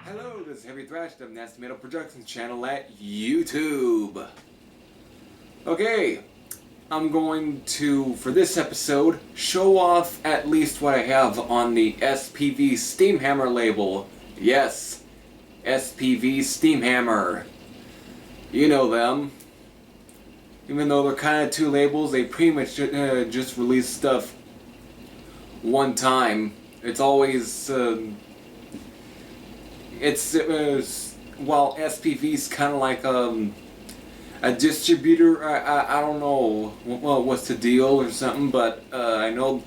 Hello, this is Heavy Thrashed of Nasty Metal Productions channel at YouTube. Okay, I'm going to, for this episode, show off at least what I have on the SPV Steamhammer label. Yes, SPV Steamhammer. You know them. Even though they're kind of two labels, they pretty much just release stuff one time. It's always, while SPV's kind of like a distributor. I don't know what's the deal or something, but I know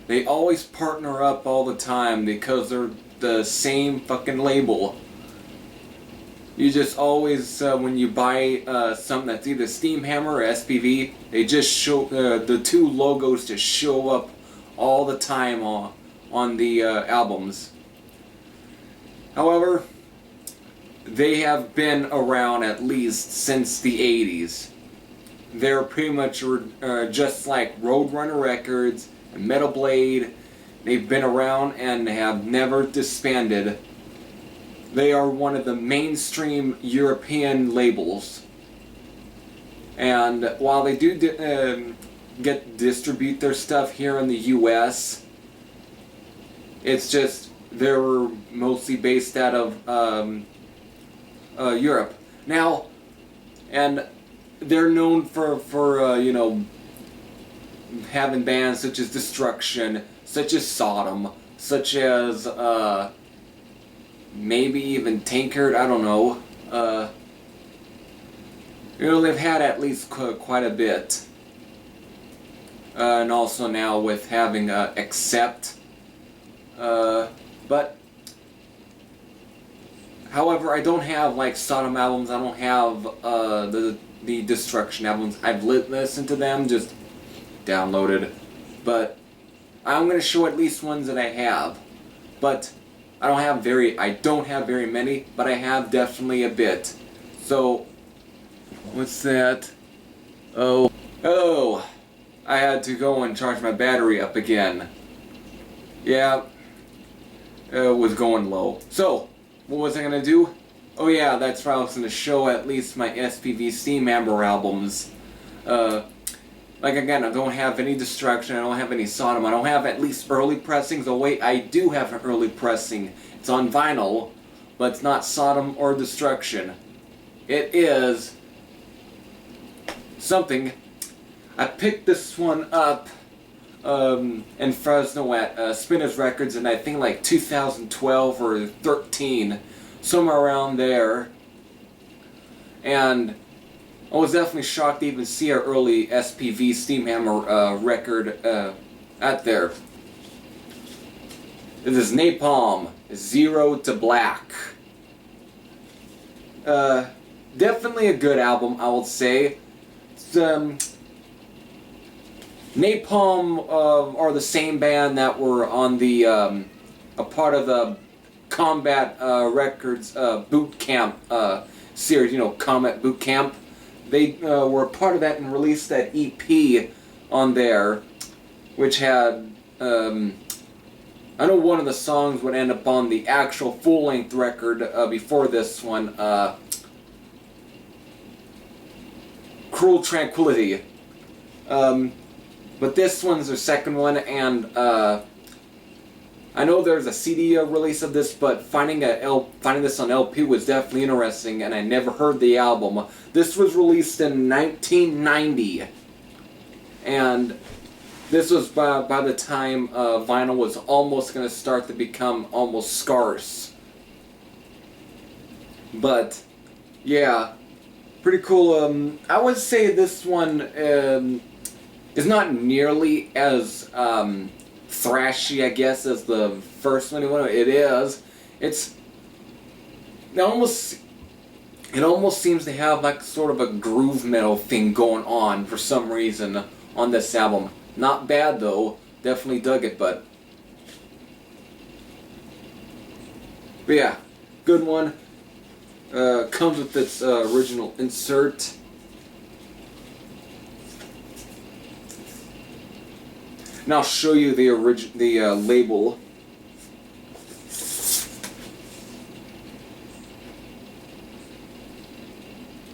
they always partner up all the time because they're the same fucking label. You just always, when you buy something that's either Steamhammer or SPV, they just show, the two logos just show up all the time on the albums. However, they have been around at least since the 80s. They're pretty much just like Roadrunner Records and Metal Blade. They've been around and have never disbanded. They are one of the mainstream European labels. And while they do distribute their stuff here in the US, it's just they're mostly based out of Europe. Now, and they're known for you know, having bands such as Destruction, such as Sodom, such as maybe even Tankard, I don't know. You know, they've had at least quite a bit. And also now with having Accept. But however, I don't have like Sodom albums. I don't have the Destruction albums. I've listened to them, just downloaded. But I'm gonna show at least ones that I have. But I don't have very many, but I have definitely a bit. So what's that? Oh, I had to go and charge my battery up again. Yeah, it was going low. So what was I gonna do? Oh yeah, that's right, I was gonna show at least my SPV Steamhammer albums. Like again, I don't have any Destruction, I don't have any Sodom, I don't have at least early pressings. Oh wait, I do have an early pressing. It's on vinyl, but it's not Sodom or Destruction. It is something. I picked this one up in Fresno at Spinners Records in I think like 2012 or 13, somewhere around there. And I was definitely shocked to even see our early SPV Steamhammer record out there. This is Napalm, Zero to Black. Definitely a good album, I would say. It's, Napalm are the same band that were on the a part of the Combat Records Boot Camp series, you know, Comet Boot Camp. They were a part of that and released that EP on there, which had, I know one of the songs would end up on the actual full-length record before this one, Cruel Tranquility. But this one's their second one, and I know there's a CD release of this, but finding this on LP was definitely interesting, and I never heard the album. This was released in 1990, and this was by the time vinyl was almost going to start to become almost scarce. But yeah, pretty cool. I would say this one is not nearly as thrashy, I guess, as the first one. It is. It almost seems to have like sort of a groove metal thing going on for some reason on this album. Not bad though. Definitely dug it, but yeah, good one. Comes with its original insert. And I'll show you the label.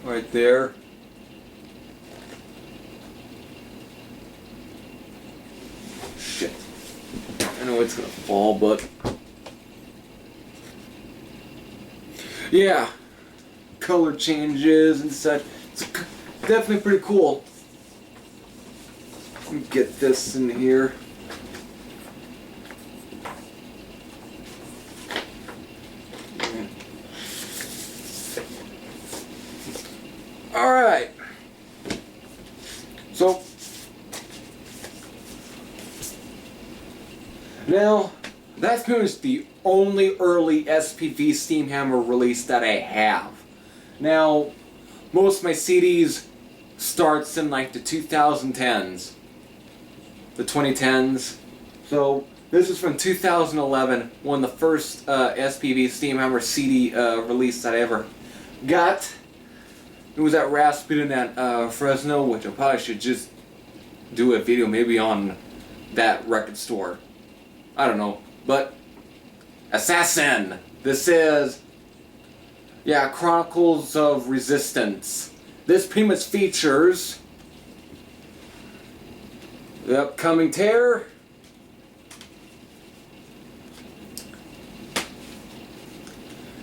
right there. Shit. I know it's gonna fall, but yeah, color changes and such. It's definitely pretty cool. Let me get this in here. Alright. So now that's pretty much the only early SPV Steamhammer release that I have. Now, most of my CDs starts in like the 2010s, the 2010s. So this is from 2011, one of the first SPV Steamhammer CD release that I ever got. It was at Rasputin at Fresno, which I probably should just do a video maybe on that record store. I don't know, but Assassin. This is, yeah, Chronicles of Resistance. This pretty much features the upcoming Terror,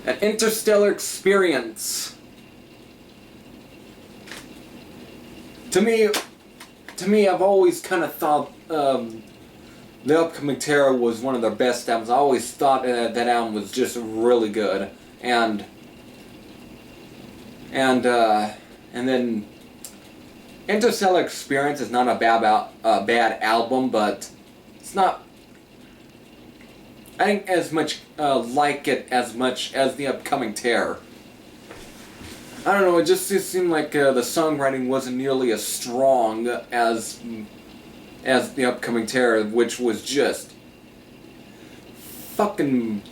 an Interstellar Experience. To me, I've always kind of thought the upcoming Terror was one of their best albums. I always thought that album was just really good, and then Interstellar Experience is not a bad album, but it's not, I think, as much like it as much as the upcoming Terror. I don't know, it just seemed like the songwriting wasn't nearly as strong as the upcoming Terror, which was just fucking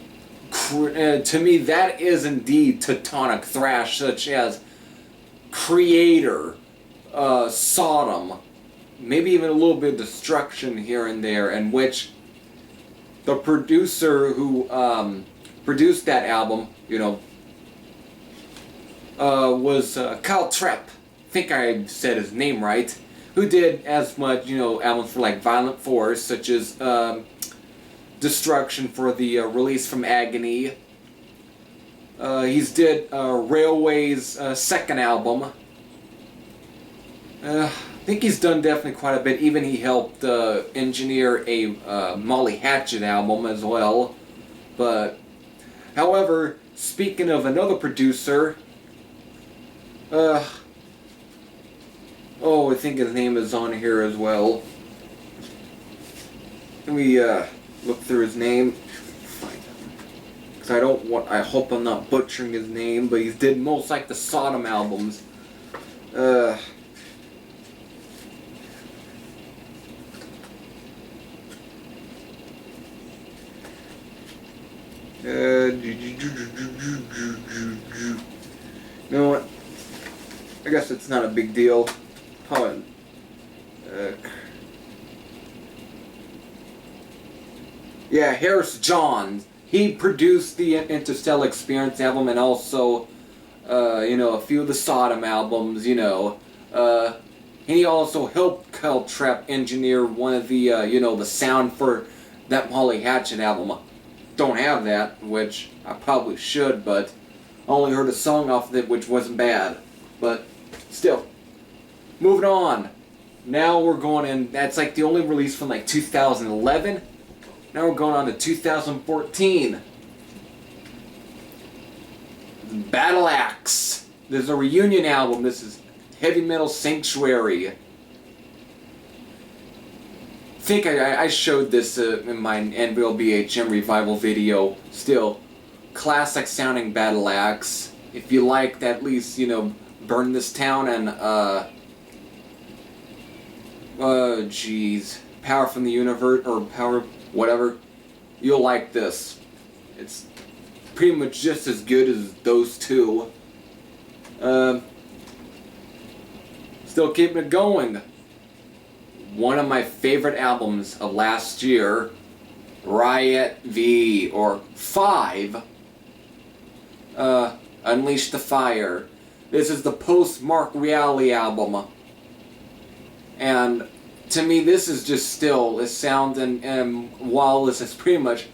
to me, that is indeed Teutonic thrash, such as Creator, Sodom, maybe even a little bit of Destruction here and there, in which the producer who produced that album, was Kyle Trepp. I think I said his name right. Who did as much, albums for like Violent Force, such as Destruction for the release from Agony. He's did Railway's second album. I think he's done definitely quite a bit. Even he helped engineer a Molly Hatchet album as well. But, however, speaking of another producer, I think his name is on here as well. Let me look through his name. Because I hope I'm not butchering his name, but he did most like the Sodom albums. You know what? I guess it's not a big deal. Yeah, Harris Johns. He produced the Interstellar Experience album and also, a few of the Sodom albums, and he also helped Kyle Trepp engineer one of the, the sound for that Molly Hatchet album. Don't have that, which I probably should, but I only heard a song off of it, which wasn't bad. But still, moving on. Now we're going in. That's like the only release from like 2011. Now we're going on to 2014. Battle Axe. There's a reunion album. This is Heavy Metal Sanctuary. I think I showed this in my Anvil BHM revival video. Still, classic sounding Battle Axe. If you liked at least, Burn This Town and, Power from the Universe, or Power, whatever, you'll like this. It's pretty much just as good as those two. Still keeping it going. One of my favorite albums of last year, Riot V, or 5, Unleash the Fire. This is the post-Mark Reality album. And to me, this is just still a sound, and while this is pretty much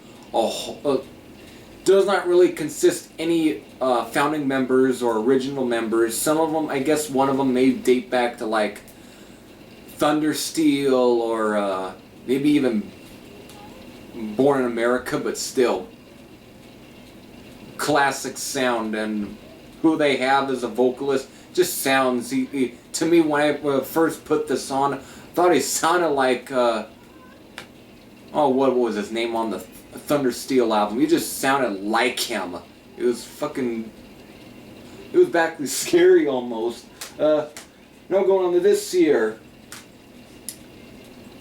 does not really consist any founding members or original members. Some of them, I guess one of them may date back to like Thundersteel or maybe even Born in America, but still classic sound, and who they have as a vocalist just sounds, to me when I first put this on, I thought he sounded like oh, what was his name on the Thundersteel album? He just sounded like him. It was backly scary almost. Now going on to this year,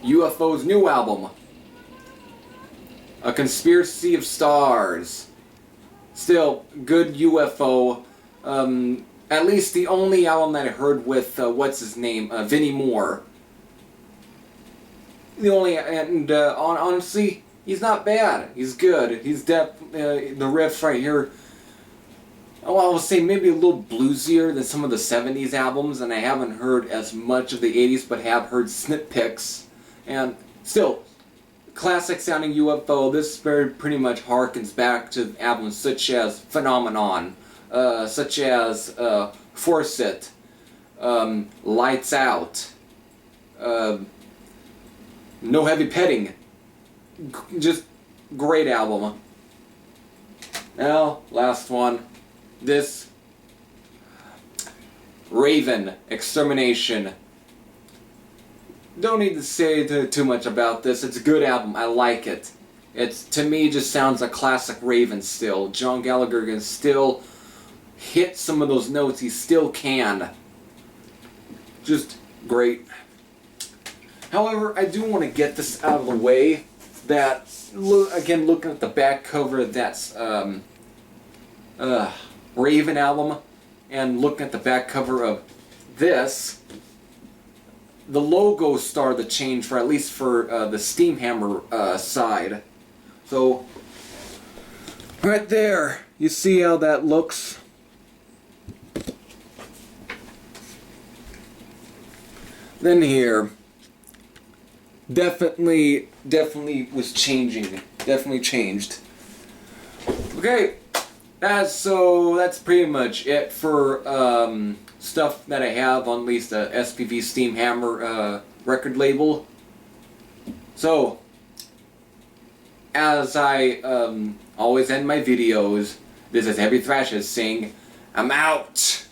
UFO's new album, A Conspiracy of Stars. Still, good UFO. At least the only album that I heard with, what's his name, Vinnie Moore. The only, and honestly, he's not bad. He's good. He's the riffs right here, well, I would say maybe a little bluesier than some of the 70s albums, and I haven't heard as much of the 80s, but have heard snippets. And still, classic sounding UFO. This pretty much harkens back to albums such as Phenomenon, such as Force It, Lights Out, No Heavy Petting. Just great album. Now, last one. This Raven, Extermination. Don't need to say too much about this. It's a good album. I like it. It's, to me, just sounds like classic Raven still. John Gallagher can still hit some of those notes. He still can. Just great. However, I do want to get this out of the way. That, again, looking at the back cover, that's Raven album, and looking at the back cover of this, the logo started to change, for at least for the Steamhammer side. So right there, you see how that looks. Then here, definitely was changing. Definitely changed. Okay. So that's pretty much it for stuff that I have on at least the SPV Steamhammer record label. So, as I always end my videos, this is Heavy Thrashes saying, I'm out!